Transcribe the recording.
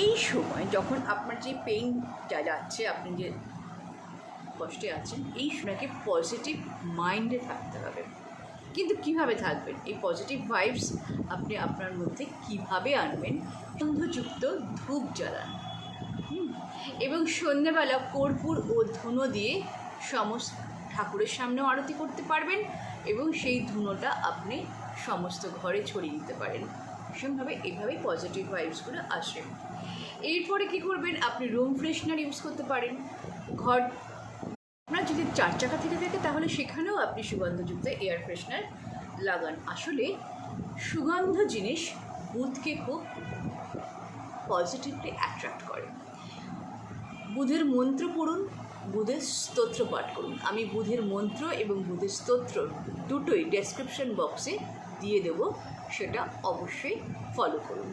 এই সময় যখন আপনার যে পেইন যাচ্ছে, আপনি যে কষ্টে আছেন, এই সময়কে পজিটিভ মাইন্ডে থাকতে হবে। কিন্তু কিভাবে থাকবেন? এই পজিটিভ ভাইবস আপনি আপনার মধ্যে কিভাবে আনবেন? গন্ধযুক্ত ধূপ জ্বালান এবং সন্ধ্যেবেলা কর্পূর ও ধুনো দিয়ে সমস্ত ঠাকুরের সামনেও আরতি করতে পারবেন এবং সেই ধুনোটা আপনি সমস্ত ঘরে ছড়িয়ে দিতে পারেন। ভীষণভাবে এইভাবেই পজিটিভ ভাইবসগুলো আসে। এরপরে কী করবেন? আপনি রুম ফ্রেশনার ইউজ করতে পারেন। ঘর আপনার যদি 4 চাকা থেকে থাকে তাহলে সেখানেও আপনি সুগন্ধযুক্ত এয়ার ফ্রেশনার লাগান। আসলে সুগন্ধ জিনিস বুধকে খুব পজিটিভলি অ্যাট্রাক্ট করে। বুধের মন্ত্র পড়ুন, বুধের স্তোত্র পাঠ করুন। আমি বুধের মন্ত্র এবং বুধের স্তোত্র দুটোই ডেসক্রিপশন বক্সে দিয়ে দেব, সেটা অবশ্যই ফলো করুন।